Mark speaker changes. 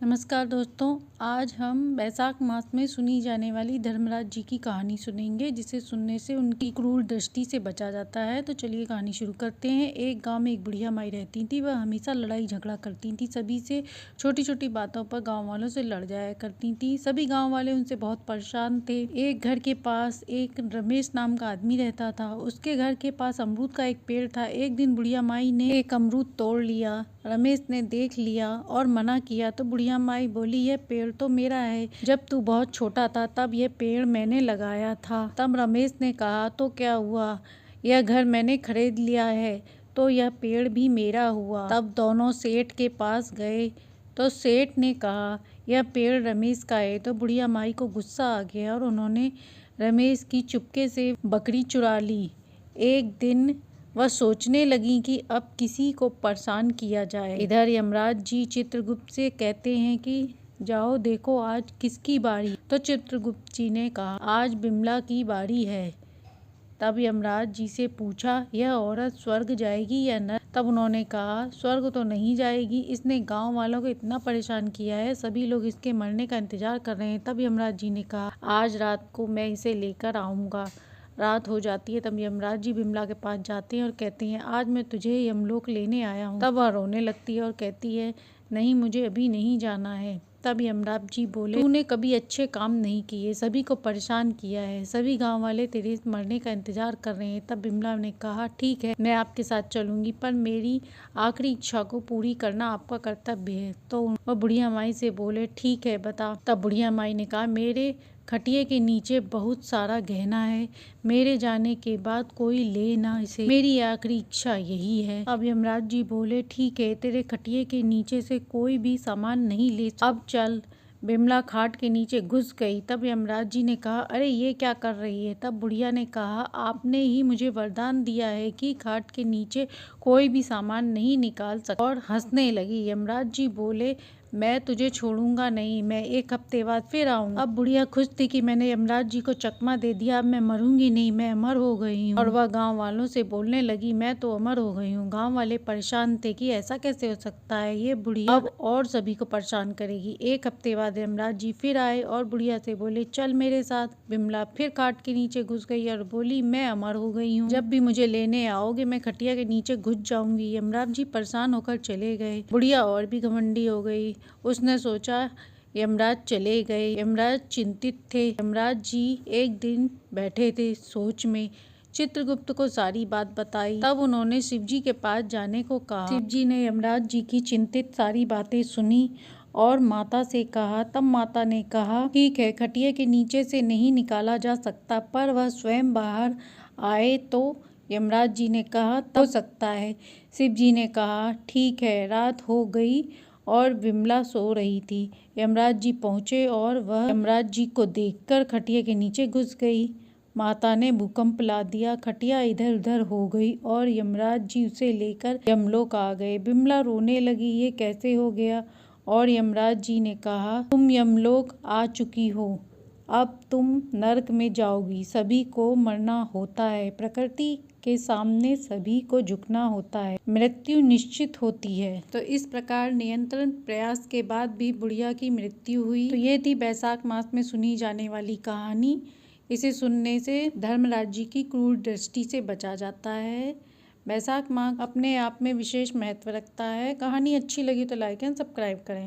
Speaker 1: नमस्कार दोस्तों, आज हम बैसाख मास में सुनी जाने वाली धर्मराज जी की कहानी सुनेंगे, जिसे सुनने से उनकी क्रूर दृष्टि से बचा जाता है। तो चलिए कहानी शुरू करते हैं। एक गांव में एक बुढ़िया माई रहती थी। वह हमेशा लड़ाई झगड़ा करती थी। सभी से छोटी छोटी बातों पर गाँव वालों से लड़ जाया करती थी। सभी गाँव वाले उनसे बहुत परेशान थे। एक घर के पास एक रमेश नाम का आदमी रहता था। उसके घर के पास अमरूद का एक पेड़ था। एक दिन बुढ़िया माई ने एक अमरूद तोड़ लिया। रमेश ने देख लिया और मना किया तो बुढ़िया माई बोली, यह पेड़ तो मेरा है। जब तू बहुत छोटा था तब यह पेड़ मैंने लगाया था। तब रमेश ने कहा, तो क्या हुआ, यह घर मैंने खरीद लिया है तो यह पेड़ भी मेरा हुआ। तब दोनों सेठ के पास गए तो सेठ ने कहा, यह पेड़ रमेश का है। तो बुढ़िया माई को गुस्सा आ गया और उन्होंने रमेश की चुपके से बकरी चुरा ली। एक दिन वह सोचने लगी कि अब किसी को परेशान किया जाए। इधर यमराज जी चित्रगुप्त से कहते हैं कि जाओ देखो आज किसकी बारी। तो चित्रगुप्त जी ने कहा, आज बिमला की बारी है। तब यमराज जी से पूछा, यह औरत स्वर्ग जाएगी या न? तब उन्होंने कहा, स्वर्ग तो नहीं जाएगी। इसने गांव वालों को इतना परेशान किया है, सभी लोग इसके मरने का इंतजार कर रहे हैं। तब यमराज जी ने कहा, आज रात को मैं इसे लेकर आऊंगा। रात हो जाती है। तब यमराज जी बिमला के पास जाते हैं और कहते हैं, आज मैं तुझे यमलोक लेने आया हूँ। तब वह रोने लगती है और कहती है, नहीं, मुझे अभी नहीं जाना है। तब यमराज जी बोले, तूने कभी अच्छे काम नहीं किए, सभी को परेशान किया है, सभी गांव वाले तेरे मरने का इंतजार कर रहे हैं। तब बिमला ने कहा, ठीक है, मैं आपके साथ चलूंगी, पर मेरी आखिरी इच्छा को पूरी करना आपका कर्तव्य है। तो वह बुढ़िया माई से बोले, ठीक है, बता। तब बुढ़िया माई ने कहा, मेरे खटिये के नीचे बहुत सारा गहना है, मेरे जाने के बाद कोई ले ना इसे, मेरी आखिरी इच्छा यही है। अब यमराज जी बोले, ठीक है, तेरे खटिये के नीचे से कोई भी सामान नहीं ले, अब चल। बिमला खाट के नीचे घुस गई। तब यमराज जी ने कहा, अरे ये क्या कर रही है? तब बुढ़िया ने कहा, आपने ही मुझे वरदान दिया है कि खाट के नीचे कोई भी सामान नहीं निकाल सकता, और हंसने लगी। यमराज जी बोले, मैं तुझे छोड़ूंगा नहीं, मैं एक हफ्ते बाद फिर आऊंगा। अब बुढ़िया खुश थी कि मैंने यमराज जी को चकमा दे दिया, अब मैं मरूंगी नहीं, मैं अमर हो गई हूँ। और वह गांव वालों से बोलने लगी, मैं तो अमर हो गई हूँ। गांव वाले परेशान थे कि ऐसा कैसे हो सकता है, ये बुढ़िया अब और सभी को परेशान करेगी। एक हफ्ते बाद यमराज जी फिर आए और बुढ़िया से बोले, चल मेरे साथ। बिमला फिर खाट के नीचे घुस गई और बोली, मैं अमर हो गई हूँ, जब भी मुझे लेने आओगे मैं खटिया के नीचे घुस जाऊंगी। यमराज जी परेशान होकर चले गए। बुढ़िया और भी घमंडी हो गई। उसने सोचा यमराज चले गए। यमराज चिंतित थे। यमराज जी एक दिन बैठे थे सोच में। चित्रगुप्त को सारी बात बताई। तब उन्होंने शिवजी के पास जाने को कहा। शिवजी ने यमराज जी की चिंतित सारी बातें सुनी और माता से कहा। तब माता ने कहा, ठीक है, खटिये के नीचे से नहीं निकाला जा सकता, पर वह स्वयं बाहर आए तो? यमराज जी ने कहा, हो सकता है। शिव जी ने कहा, ठीक है। रात हो गई और बिमला सो रही थी। यमराज जी पहुंचे और वह यमराज जी को देखकर खटिये के नीचे घुस गई। माता ने भूकंप ला दिया, खटिया इधर उधर हो गई और यमराज जी उसे लेकर यमलोक आ गए। बिमला रोने लगी, ये कैसे हो गया? और यमराज जी ने कहा, तुम यमलोक आ चुकी हो, अब तुम नरक में जाओगी। सभी को मरना होता है, प्रकृति के सामने सभी को झुकना होता है, मृत्यु निश्चित होती है। तो इस प्रकार निरंतर प्रयास के बाद भी बुढ़िया की मृत्यु हुई। तो ये थी बैसाख मास में सुनी जाने वाली कहानी। इसे सुनने से धर्मराज जी की क्रूर दृष्टि से बचा जाता है। बैसाख मास अपने आप में विशेष महत्व रखता है। कहानी अच्छी लगी तो लाइक एंड सब्सक्राइब करें।